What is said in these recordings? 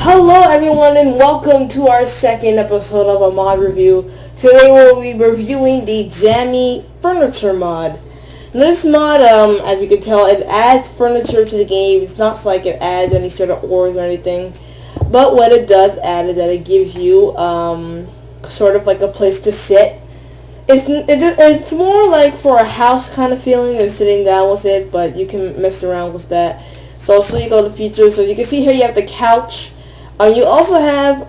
Hello everyone and welcome to our second episode of a mod review. Today we'll be reviewing the Jammy Furniture mod. Now this mod, as you can tell, it adds furniture to the game. It's not like it adds any sort of ores or anything. But what it does add is that it gives you sort of like a place to sit. It's more like for a house kind of feeling than sitting down with it, but you can mess around with that. So you go to features. So you can see here you have the couch. You also have,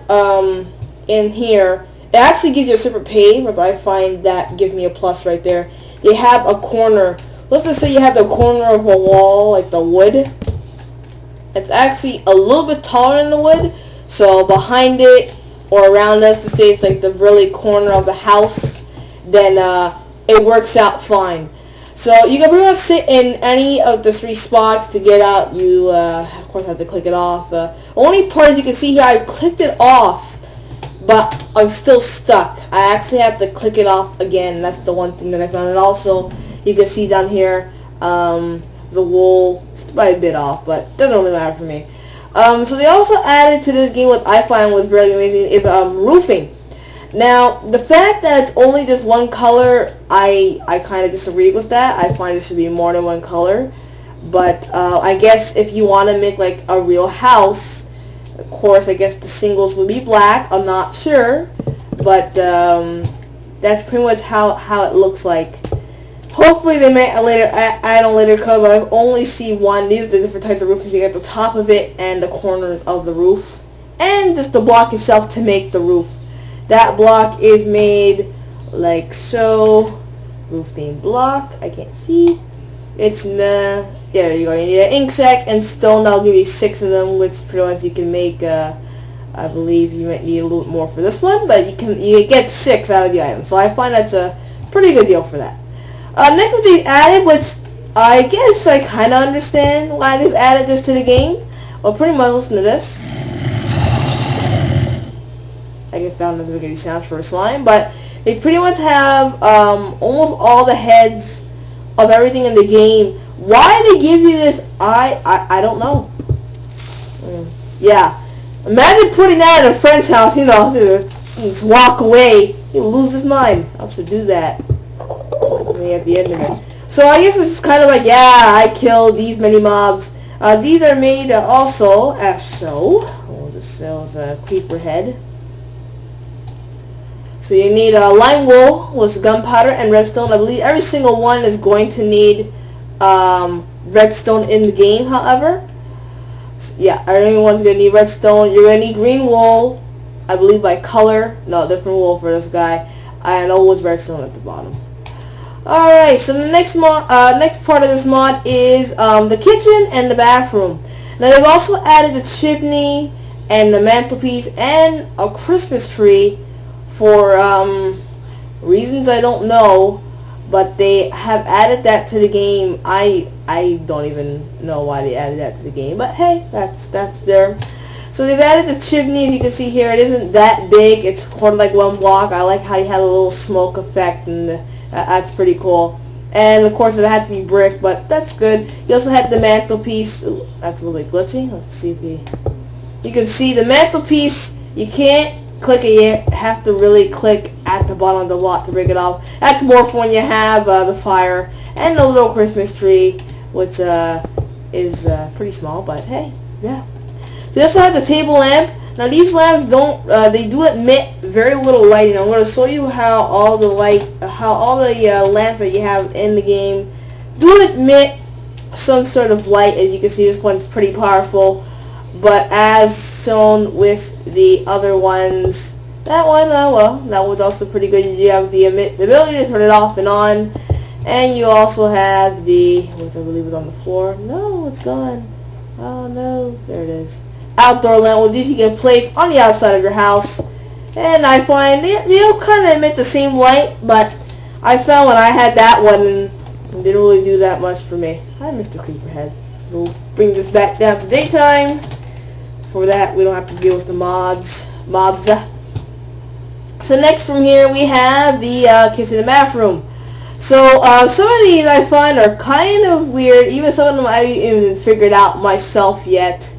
in here, it actually gives you a separate page, which I find that gives me a plus right there. They have a corner. Let's just say you have the corner of a wall, like the wood. It's actually a little bit taller than the wood, so behind it or around us, to say it's like the really corner of the house, then it works out fine. So you can pretty much sit in any of the three spots. To get out, you of course have to click it off. Only part is you can see here I clicked it off, but I'm still stuck. I actually have to click it off again. That's the one thing that I found. And also you can see down here the wool. It's by a bit off, but doesn't really matter for me. So they also added to this game, what I find was really amazing, is roofing. Now, the fact that it's only this one color, I kind of disagree with that. I find it should be more than one color. But I guess if you want to make like a real house, of course, I guess the singles would be black. I'm not sure. But that's pretty much how it looks like. Hopefully they may add a later color, but I've only seen one. These are the different types of roofing. So you get the top of it and the corners of the roof. And just the block itself to make the roof. That block is made like so. Roofing block. I can't see. It's there you go. You need an ink sac and stone. I'll give you 6 of them, which pretty much you can make. I believe you might need a little bit more for this one, but you get 6 out of the item. So I find that's a pretty good deal for that. Next one they added, which I guess I kind of understand why they've added this to the game. Well, pretty much listen to this. I guess that doesn't make any sounds for a slime, but they pretty much have almost all the heads of everything in the game. Why they give you this, I don't know. Yeah, imagine putting that at a friend's house, you know, just walk away. He'll lose his mind. I'll have to do that at the end of it. So I guess it's kind of like, yeah, I killed these many mobs. These are made also as so. We'll just sell as a creeper head. So you need lime wool with gunpowder and redstone. I believe every single one is going to need redstone in the game, however. So, yeah, everyone's going to need redstone. You're going to need green wool, I believe by color. No, different wool for this guy. And always redstone at the bottom. Alright, so the next part of this mod is the kitchen and the bathroom. Now they've also added the chimney and the mantelpiece and a Christmas tree. For reasons I don't know, but they have added that to the game. I don't even know why they added that to the game, but hey, that's there. So they've added the chimney. As you can see here, it isn't that big. It's sort of like one block. I like how you had a little smoke effect, and that's pretty cool. And of course, it had to be brick, but that's good. You also had the mantelpiece. Ooh, that's a little bit glitchy. Let's see if you can see the mantelpiece. You can't click it, you have to really click at the bottom of the block to break it off. That's more for when you have the fire and the little Christmas tree, which is pretty small, but hey, yeah. So you also have the table lamp. Now these lamps they do emit very little lighting. I'm going to show you how all the lamps that you have in the game do emit some sort of light. As you can see, this one's pretty powerful. But as shown with the other ones, that one, well, that one's also pretty good. You have the ability to turn it off and on. And you also have the, which I believe is on the floor. No, it's gone. Oh no, there it is. Outdoor lamp. Well, these you can place on the outside of your house. And I find they'll kind of emit the same light, but I found when I had that one, it didn't really do that much for me. Hi, Mr. Creeperhead. We'll bring this back down to daytime. For that, we don't have to deal with the mobs. So next from here, we have the kitchen and bathroom. So some of these I find are kind of weird. Even some of them I haven't even figured out myself yet.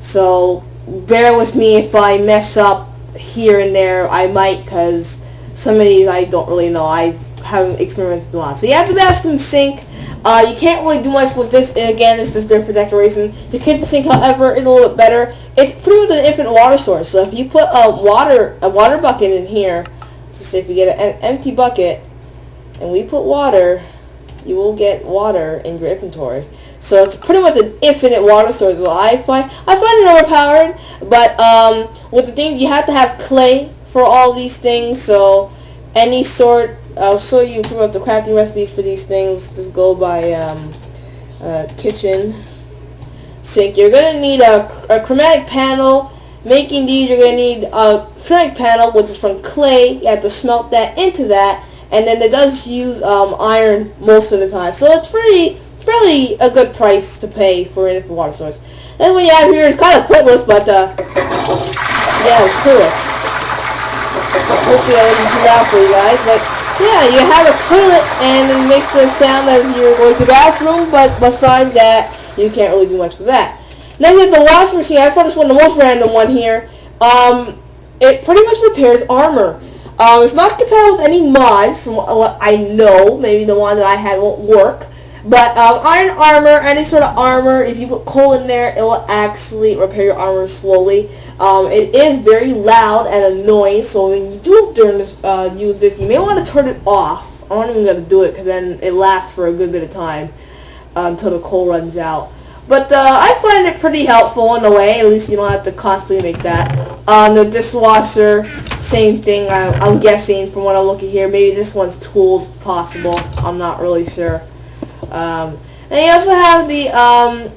So bear with me if I mess up here and there. I might, because some of these I don't really know. I haven't experimented with a lot. So you have the bathroom sink. You can't really do much with this. Again, it's just there for decoration. The kitchen sink, however, is a little bit better. It's pretty much an infinite water source. So if you put a water bucket in here, so say if you get an empty bucket and we put water, you will get water in your inventory. So it's pretty much an infinite water source. Well, I find it overpowered, but with the thing, you have to have clay for all these things. So any sort, I'll show you about the crafting recipes for these things. Just go by kitchen sink. You're gonna need a chromatic panel. Making these, you're gonna need a chromatic panel, which is from clay. You have to smelt that into that, and then it does use iron most of the time. So it's really a good price to pay for it for water source. Then what you have here is kind of pointless, but yeah, toilet. Hopefully that wasn't too loud for you guys, but yeah, you have a toilet and it makes the sound as you're going to the bathroom, but besides that, you can't really do much with that. Then with the washing machine, I found this one, the most random one here. It pretty much repairs armor. It's not compatible with any mods from what I know. Maybe the one that I had won't work. But iron armor, any sort of armor, if you put coal in there, it will actually repair your armor slowly. It is very loud and annoying, so when you do use this, you may want to turn it off. I'm not even going to do it, because then it lasts for a good bit of time until the coal runs out. But I find it pretty helpful in a way. At least you don't have to constantly make that. The dishwasher, same thing. I'm guessing from what I'm looking here. Maybe this one's tools possible. I'm not really sure. And you also have the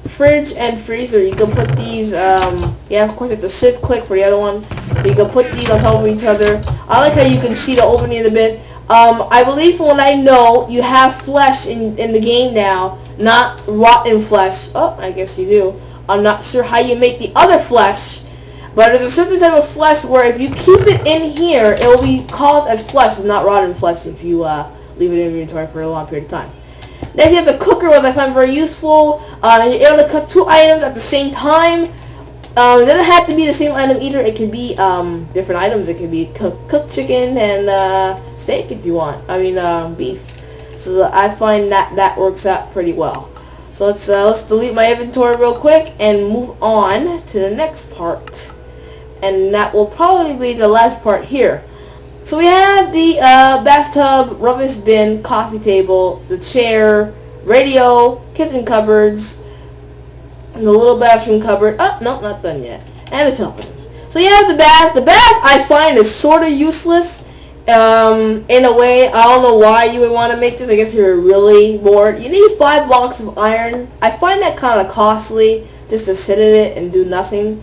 fridge and freezer. You can put these, yeah, of course it's a shift click for the other one. You can put these on top of each other. I like how you can see the opening a bit. I believe from what I know, you have flesh in the game now, not rotten flesh. Oh, I guess you do. I'm not sure how you make the other flesh, but there's a certain type of flesh where if you keep it in here, it will be called as flesh and not rotten flesh if you leave it in your inventory for a long period of time. Then you have the cooker, which I find very useful. You're able to cook 2 items at the same time. It doesn't have to be the same item either. It can be different items. It can be cooked chicken and steak if you want. I mean beef. So I find that works out pretty well. So let's delete my inventory real quick and move on to the next part. And that will probably be the last part here. So we have the bathtub, rubbish bin, coffee table, the chair, radio, kitchen cupboards, and the little bathroom cupboard. Oh, no, not done yet. And the television. So you have the bath. The bath I find is sort of useless in a way. I don't know why you would want to make this. I guess you're really bored. You need 5 blocks of iron. I find that kind of costly just to sit in it and do nothing.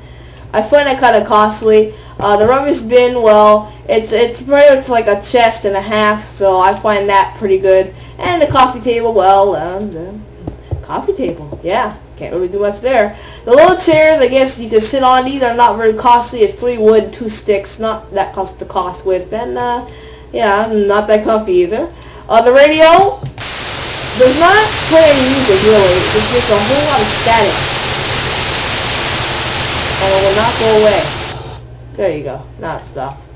I find that kind of costly. The rubbish bin, well, it's pretty much like a chest and a half, so I find that pretty good. And the coffee table, well, the coffee table, yeah, can't really do much there. The little chairs, I guess you can sit on. These are not very costly. It's 3 wood and 2 sticks, not that cost to cost with. And yeah, not that comfy either. The radio does not play any music really. It just makes a whole lot of static. And it will not go away. There you go. Now it stopped.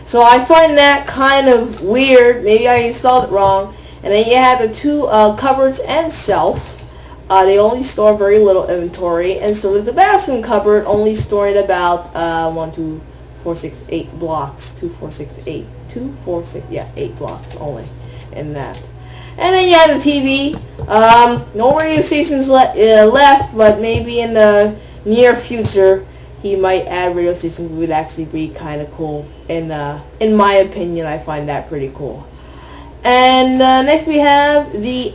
So I find that kind of weird. Maybe I installed it wrong. And then you have the 2 cupboards and shelf. They only store very little inventory. And so with the bathroom cupboard, only storing about 1, 2, 4, 6, 8 blocks. 2, 4, 6, 8. 2, 4, 6, yeah, 8 blocks only in that. And then you have the TV. No radio stations left, but maybe in the near future, he might add radio stations. Would actually be kind of cool. In my opinion, I find that pretty cool. And next we have the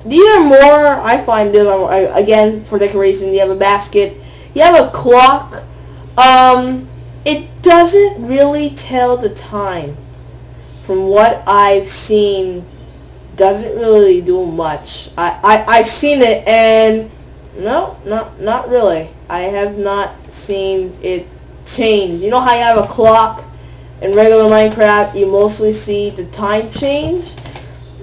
these are more. I find these are more, again for decoration. You have a basket. You have a clock. It doesn't really tell the time. From what I've seen, doesn't really do much. I've seen it and no, not really. I have not seen it change. You know how you have a clock in regular Minecraft, you mostly see the time change?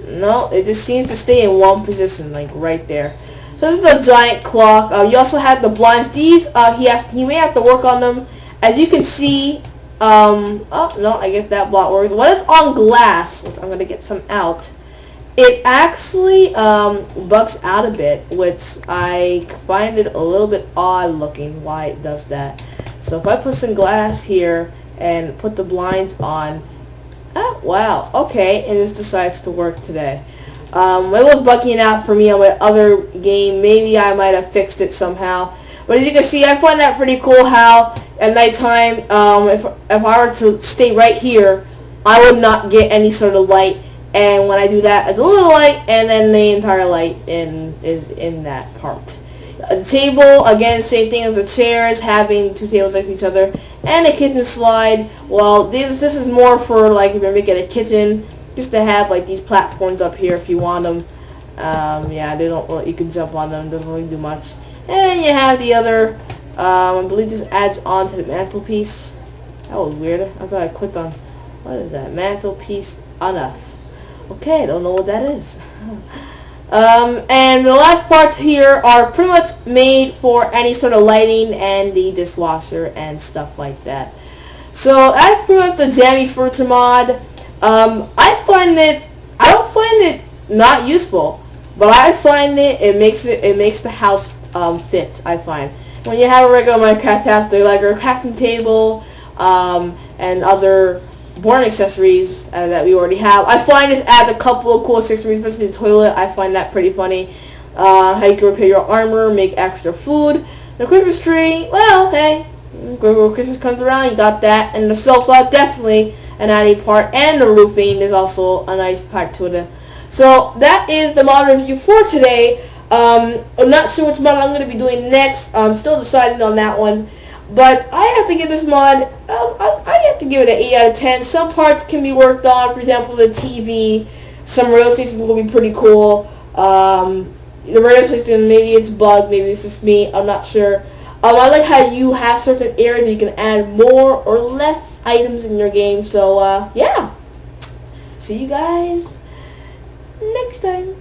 No, it just seems to stay in one position, like right there. So So this is a giant clock. You also have the blinds. These he may have to work on them. As you can see, oh no, I guess that block works. When it's on glass, which I'm gonna get some out, it actually bugs out a bit, which I find it a little bit odd looking why it does that. So if I put some glass here and put the blinds on, oh wow, okay, and this decides to work today. It was bugging out for me on my other game. Maybe I might have fixed it somehow. But as you can see, I find that pretty cool how at nighttime, if I were to stay right here, I would not get any sort of light. And when I do that, it's a little light, and then the entire light is in that part. The table, again, same thing as the chairs, having two tables next to each other, and a kitchen slide. Well, this is more for like if you're making a kitchen, just to have like these platforms up here if you want them. Yeah, they don't really, you can jump on them, doesn't really do much. And then you have the other, I believe this adds on to the mantelpiece. That was weird. I thought I clicked on, what is that? Mantelpiece enough. Okay, I don't know what that is. And the last parts here are pretty much made for any sort of lighting and the dishwasher and stuff like that. So that's pretty much the Jammy Furniture mod. I don't find it not useful, but I find it makes the house fit. I find when you have a regular Minecraft house, like a crafting table and other boring accessories that we already have. I find it adds a couple of cool accessories, especially the toilet. I find that pretty funny. How you can repair your armor, make extra food. The Christmas tree, well, hey, Christmas comes around, you got that. And the sofa, definitely an added part. And the roofing is also a nice part to it. So that is the mod review for today. I'm not sure which mod I'm going to be doing next. I'm still deciding on that one. But I have to give this mod, I have to give it an 8 out of 10. Some parts can be worked on. For example, the TV. Some rail stations will be pretty cool. The rail station, maybe it's bugged, maybe it's just me. I'm not sure. I like how you have certain areas you can add more or less items in your game. So, yeah. See you guys next time.